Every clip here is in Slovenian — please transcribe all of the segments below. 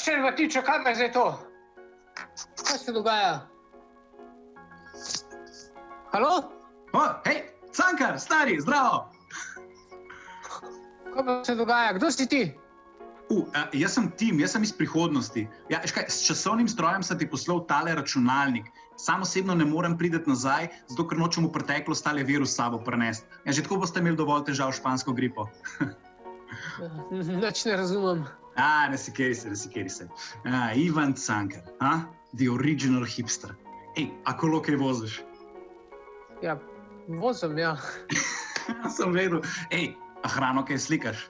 Krščen Vatičo, kaj pa je zdaj to? Kaj se dogaja? Halo? Hej, Cankar, stari, zdravo! Kaj pa se dogaja? Kdo si ti? Jaz sem Tim, jaz sem iz prihodnosti. Ja, s časovnim strojem sem ti poslal tale računalnik. Sam osebno ne morem priti nazaj, zato ker nočem v preteklost tale virus s sabo prenesti. Ja, že tako boste imeli dovolj težav s špansko gripo. Nič ne razumem. Ne sekeri se. Ivan Cankar, the original hipster. Ej, a kolo kaj voziš? Ja, vozim, ja. Sem vedel. Ej, a hrano kaj slikaš?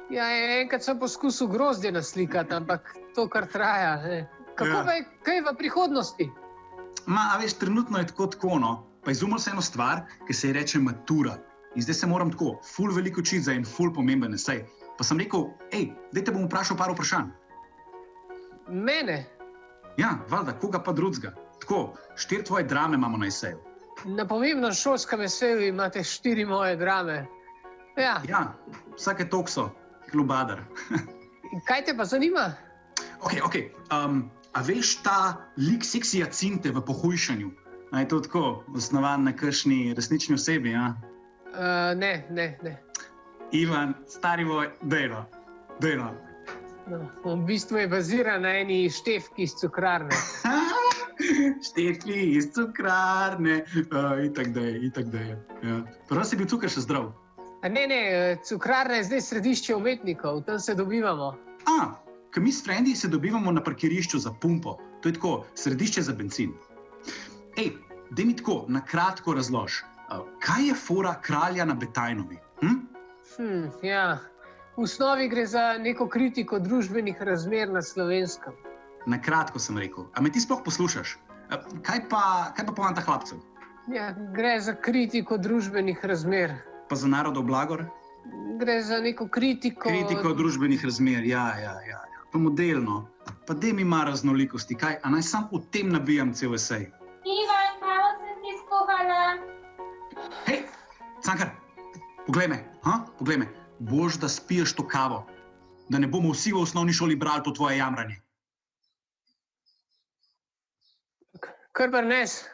Ja, enkrat sem poskusil grozdje naslikati, ampak to kar traja. Kako pa je kaj v prihodnosti? A veš, trenutno je tako, no. Pa izumil sem eno stvar, ki se ji reče matura. In zdaj se moram tako ful veliko učiti za en ful pomemben esej. Pa sem rekel, daj te bom vprašal par vprašanj. Mene? Ja, valjda, koga pa drugega. Tako, 4 tvoje drame imamo na eseju. Na pomembnem šolskem eseju imate 4 moje drame. Ja. Ja, vsake toliko so, klubadar. Kaj te pa zanima? Okej. A veš ta lik Seksi Jacinte v Pohujšanju? A je to tako, osnovan na kakšni resnični osebi, ja? Ne. Ivan, stari moj, dejno. No, v bistvu je baziran na eni Štefki iz cukrarne. Štefki iz cukrarne, itak da je. Ja. Prvo si bil cukr še zdrav. Ne, cukrarna je zdaj središče umetnikov, tam se dobivamo. Ker mi s frendi se dobivamo na parkirišču za pumpo, to je tako, središče za bencin. Ej, daj mi tako, na kratko razlož, kaj je fora Kralja na Betajnovi? Ja, v osnovi gre za neko kritiko družbenih razmer na Slovenskem. Na kratko sem rekel, a me ti sploh poslušaš? Kaj pa poanta hlapcev? Ja, gre za kritiko družbenih razmer. Pa za narodov blagor? Gre za neko kritiko... Kritiko družbenih razmer, ja. Pa modelno, pa daj mi ima raznolikosti, kaj, a naj sam o tem nabijam cel esej. Ivan, kavo sem ti skuhala. Hej, Cankar, poglej me, boš, da spiješ to kavo, da ne bomo vsi v osnovni šoli brali to tvoje jamranje. Kar prines.